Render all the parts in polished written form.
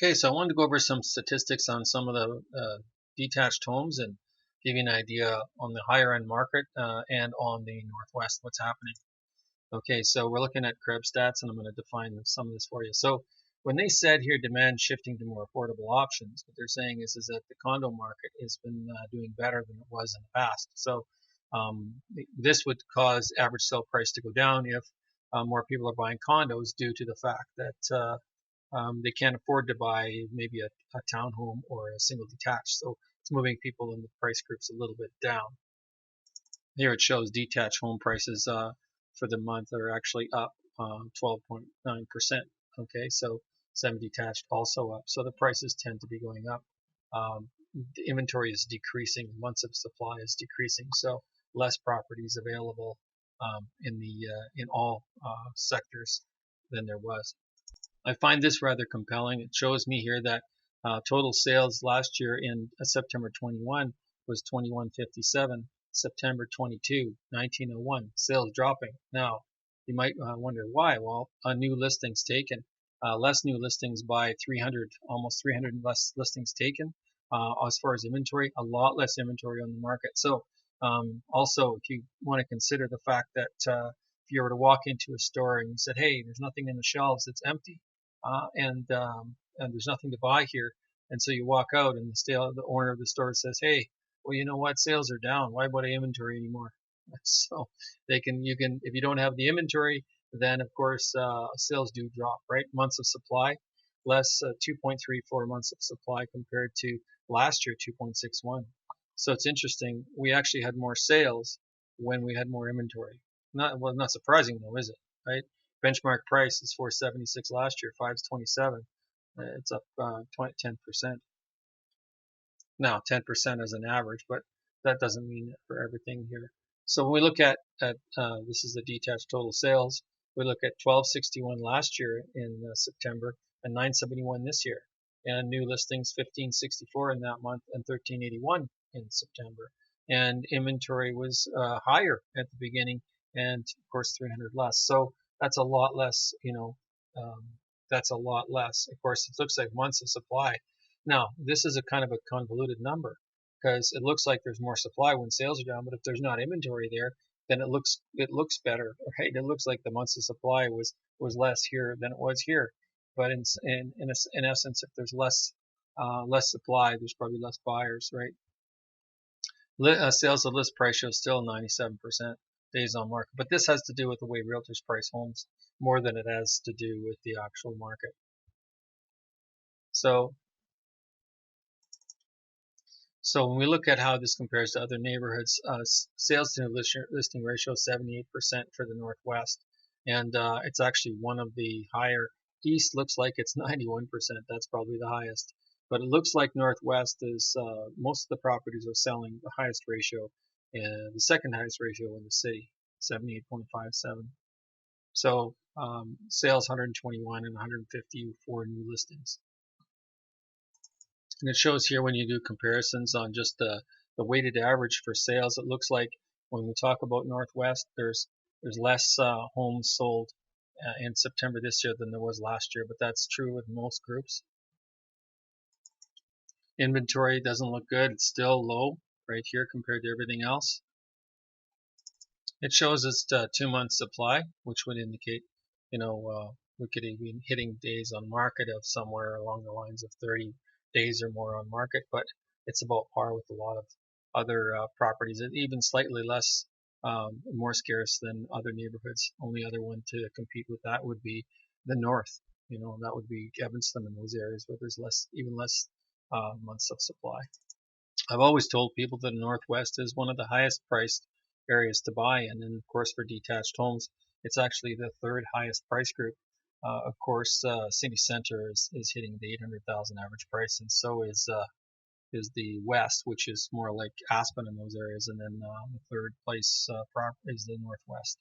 Okay, so I wanted to go over some statistics on some of the detached homes and give you an idea on the higher end market and on the Northwest, what's happening. Okay, so we're looking at Creb stats and I'm going to define some of this for you. So when they said here demand shifting to more affordable options, what they're saying is that the condo market has been doing better than it was in the past. So this would cause average sale price to go down if more people are buying condos due to the fact that they can't afford to buy maybe a townhome or a single detached. So it's moving people in the price groups a little bit down. Here it shows detached home prices for the month are actually up 12.9%. Okay, so semi-detached also up. So the prices tend to be going up. The inventory is decreasing. Months of supply is decreasing. So less properties available in all sectors than there was. I find this rather compelling. It shows me here that total sales last year in September 21 was 2157. September 22, 1901. Sales dropping. Now, you might wonder why. Well, new listings taken. Less new listings by 300, almost 300 less listings taken. As far as inventory, a lot less inventory on the market. So, also, if you want to consider the fact that if you were to walk into a store and you said, "Hey, there's nothing in the shelves; it's empty," and there's nothing to buy here. And so you walk out, and the owner of the store says, "Hey, well, you know what? Sales are down. Why buy inventory anymore?" So you can, if you don't have the inventory, then of course sales do drop, right? Months of supply, less 2.34 months of supply compared to last year 2.61. So it's interesting. We actually had more sales when we had more inventory. Not surprising though, is it? Right? Benchmark price is 476 last year, 527. It's up 10%. Now 10% as an average, but that doesn't mean it for everything here. So when we look at this is the detached total sales. We look at 1261 last year in September and 971 this year, and new listings 1564 in that month and 1381 in September. And inventory was higher at the beginning, and of course 300 less. So that's a lot less. That's a lot less. Of course, it looks like months of supply. Now, this is a kind of a convoluted number because it looks like there's more supply when sales are down, but if there's not inventory there, then it looks better, right? It looks like the months of supply was less here than it was here. But in essence, if there's less supply, there's probably less buyers, right? Sales to list price shows still 97% days on market, but this has to do with the way realtors price homes more than it has to do with the actual market. So So when we look at how this compares to other neighborhoods, sales to listing ratio is 78% for the Northwest, and it's actually one of the higher. East looks like it's 91%. That's probably the highest, but it looks like Northwest is most of the properties are selling the highest ratio, and the second highest ratio in the city, 78.57. So sales 121 and 154 new listings. And it shows here when you do comparisons on just the weighted average for sales, it looks like when we talk about Northwest, there's less homes sold in September this year than there was last year, but that's true with most groups. Inventory doesn't look good. It's still low right here compared to everything else. It shows us 2 months supply, which would indicate, we could be hitting days on market of somewhere along the lines of 30 days or more on market, but it's about par with a lot of other properties, and even slightly less, more scarce than other neighborhoods. Only other one to compete with that would be the north. That would be Evanston and those areas where there's even less months of supply. I've always told people that the Northwest is one of the highest priced areas to buy in, and of course for detached homes, it's actually the third highest price group. Of course, City Center is hitting the 800,000 average price, and so is the West, which is more like Aspen in those areas, and then the third place is the Northwest.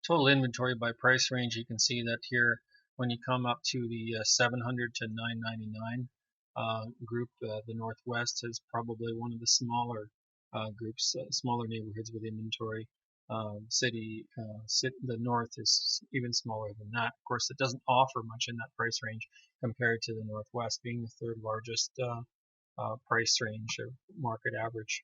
Total inventory by price range, you can see that here when you come up to the 700 to 999 group, the Northwest is probably one of the smaller groups, smaller neighborhoods with inventory. The north is even smaller than that. Of course, it doesn't offer much in that price range compared to the northwest being the third largest price range or market average.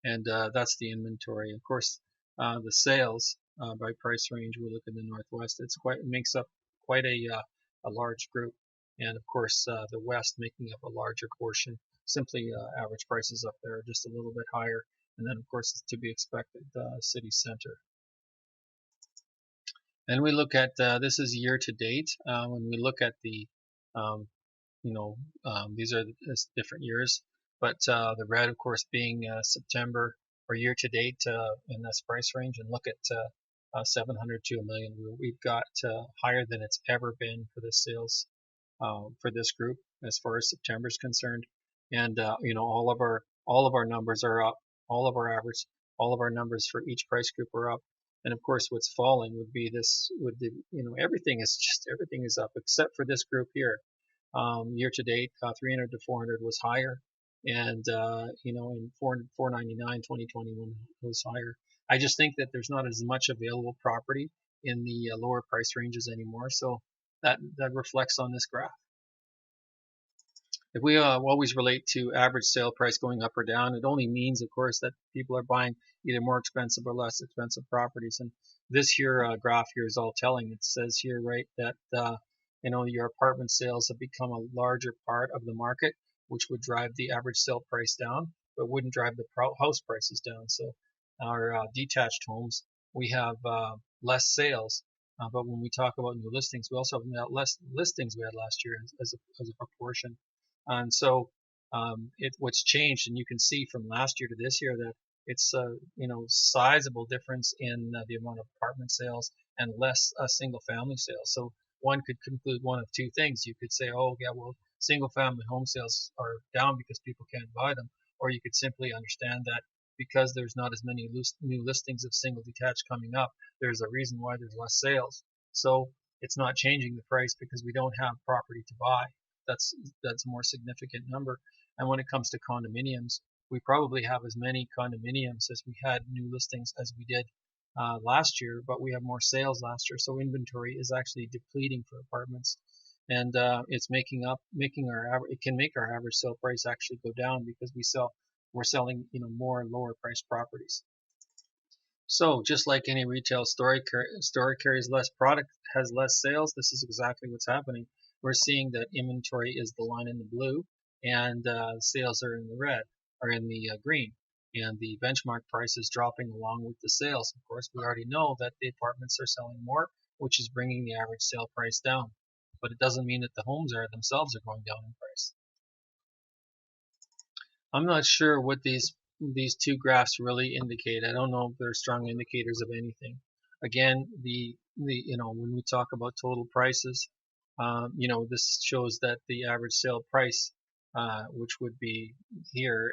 And that's the inventory. Of course, the sales by price range, we look in the northwest. It makes up quite a large group, and of course, the west making up a larger portion. Simply, average prices up there are just a little bit higher, and then of course, it's to be expected, city center. And we look at this is year to date. When we look at the um, these are different years, but the red, of course, being September or year to date in this price range, and look at 700 to a million. We've got higher than it's ever been for the sales for this group as far as September is concerned, and all of our numbers are up, all of our average, all of our numbers for each price group are up. And of course, what's falling would be everything is up except for this group here. Year to date, 300 to 400 was higher, and in 499 2021 was higher. I just think that there's not as much available property in the lower price ranges anymore, so that reflects on this graph. If we always relate to average sale price going up or down, it only means, of course, that people are buying either more expensive or less expensive properties. And this here graph here is all telling. It says here, right, that your apartment sales have become a larger part of the market, which would drive the average sale price down, but wouldn't drive the house prices down. So our detached homes, we have less sales. But when we talk about new listings, we also have less listings we had last year as a proportion. And so what's changed, and you can see from last year to this year that it's a sizable difference in the amount of apartment sales and less single family sales. So one could conclude one of two things. You could say, oh yeah, well, single family home sales are down because people can't buy them, or you could simply understand that because there's not as many new listings of single detached coming up, there's a reason why there's less sales. So it's not changing the price because we don't have property to buy. That's a more significant number. And when it comes to condominiums, we probably have as many condominiums as we had new listings as we did last year, but we have more sales last year. So inventory is actually depleting for apartments, and it's it can make our average sale price actually go down because we're selling more lower priced properties. So just like any retail store carries less product, has less sales, this is exactly what's happening. We're seeing that inventory is the line in the blue, and sales are in the red, or in the green. And the benchmark price is dropping along with the sales. Of course, we already know that the apartments are selling more, which is bringing the average sale price down. But it doesn't mean that the homes themselves are going down in price. I'm not sure what these two graphs really indicate. I don't know if they're strong indicators of anything. Again, when we talk about total prices, this shows that the average sale price, which would be here,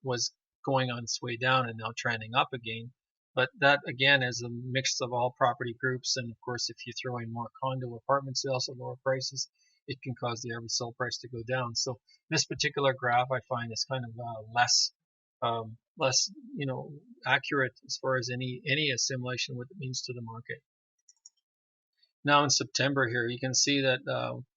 was going on its way down and now trending up again. But that again is a mix of all property groups, and of course, if you throw in more condo apartment sales at lower prices, it can cause the average sale price to go down. So this particular graph I find is kind of less accurate as far as any assimilation what it means to the market. Now in September here, you can see that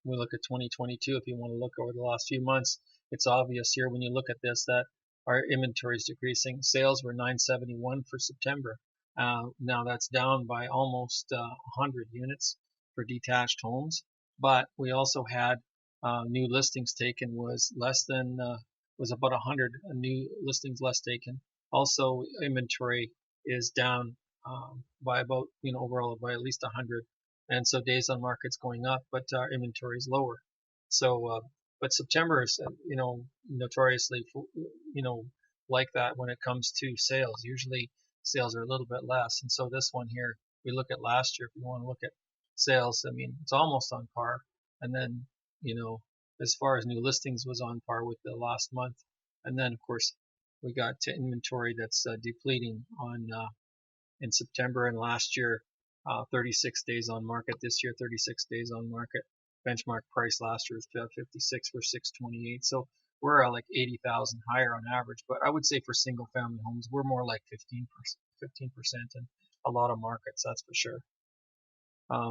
we look at 2022. If you want to look over the last few months, it's obvious here when you look at this that our inventory is decreasing. Sales were 971 for September. Now that's down by almost 100 units for detached homes. But we also had new listings taken was about 100 new listings less taken. Also, inventory is down by about overall by at least 100, and so days on market's going up, but our inventory is lower. So, but September is notoriously like that when it comes to sales. Usually sales are a little bit less, and so this one here, we look at last year. If you want to look at sales, I mean it's almost on par, and then as far as new listings was on par with the last month, and then of course we got to inventory that's depleting on in September, and last year 36 days on market. This year 36 days on market. Benchmark price last year was 56 for 628. So we're like 80,000 higher on average. But I would say for single family homes, we're more like 15% in a lot of markets, that's for sure.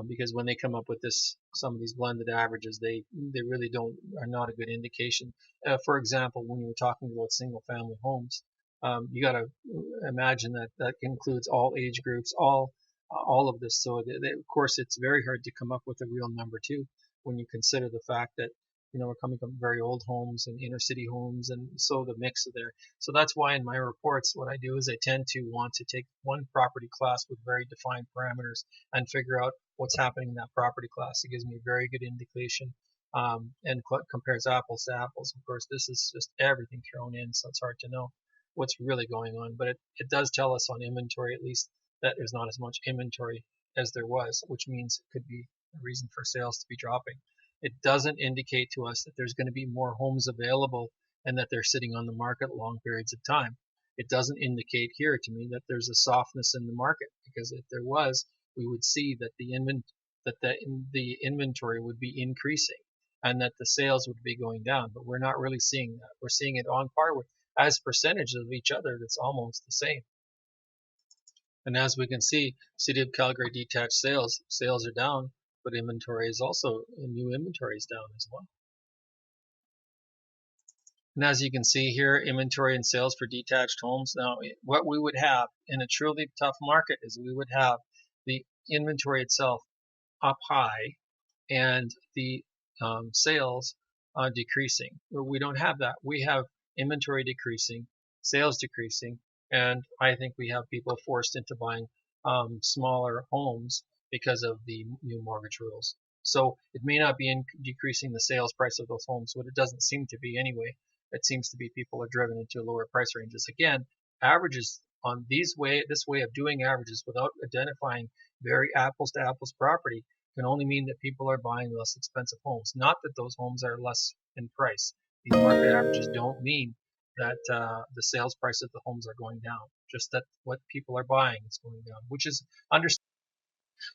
Because when they come up with some of these blended averages, they really are not a good indication. For example, when you were talking about single family homes, you got to imagine that that includes all age groups, all of this. So of course, it's very hard to come up with a real number too, when you consider the fact that we're coming from very old homes and inner city homes, and so the mix of there. So that's why in my reports, what I do is I tend to want to take one property class with very defined parameters and figure out what's happening in that property class. It gives me a very good indication, and compares apples to apples. Of course, this is just everything thrown in, so it's hard to know what's really going on. But it does tell us on inventory, at least, that there's not as much inventory as there was, which means it could be a reason for sales to be dropping. It doesn't indicate to us that there's going to be more homes available and that they're sitting on the market long periods of time. It doesn't indicate here to me that there's a softness in the market, because if there was, we would see that the inventory would be increasing and that the sales would be going down. But we're not really seeing that. We're seeing it on par with, as percentages of each other, that's almost the same. And as we can see, City of Calgary detached sales are down, but inventory is also, new inventory is down as well. And as you can see here, inventory and sales for detached homes. Now, what we would have in a truly tough market is we would have the inventory itself up high and the sales decreasing. We don't have that. We have inventory decreasing, sales decreasing, and I think we have people forced into buying smaller homes because of the new mortgage rules. So it may not be decreasing the sales price of those homes, but it doesn't seem to be anyway. It seems to be people are driven into lower price ranges. Again, averages on this way of doing averages without identifying very apples to apples property can only mean that people are buying less expensive homes, not that those homes are less in price. These market averages don't mean that the sales price of the homes are going down, just that what people are buying is going down, which is understandable.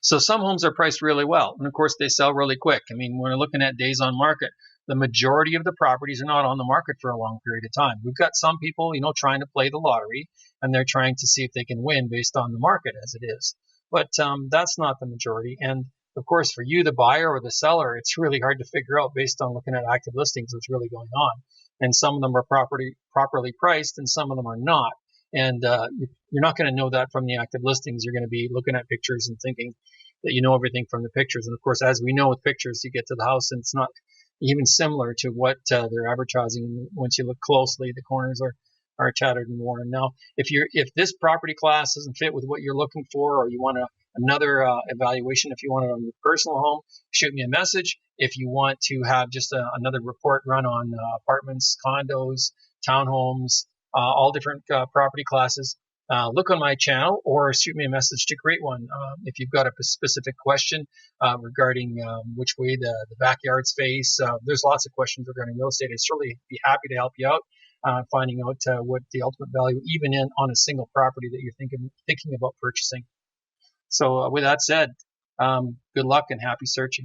So some homes are priced really well, and of course they sell really quick. I mean, when we're looking at days on market, the majority of the properties are not on the market for a long period of time. We've got some people, trying to play the lottery, and they're trying to see if they can win based on the market as it is. But that's not the majority. And of course, for you, the buyer or the seller, it's really hard to figure out based on looking at active listings what's really going on. And some of them are properly priced, and some of them are not. And you're not going to know that from the active listings. You're going to be looking at pictures and thinking that you know everything from the pictures. And of course, as we know with pictures, you get to the house and it's not even similar to what they're advertising. Once you look closely, the corners are tattered and worn. Now, if this property class doesn't fit with what you're looking for, or you want another evaluation, if you want it on your personal home, shoot me a message. If you want to have just another report run on apartments, condos, townhomes, all different property classes, look on my channel or shoot me a message to create one. If you've got a specific question regarding which way the backyards face, there's lots of questions regarding real estate. I'd certainly be happy to help you out finding out what the ultimate value, even on a single property that you're thinking about purchasing. So with that said, good luck and happy searching.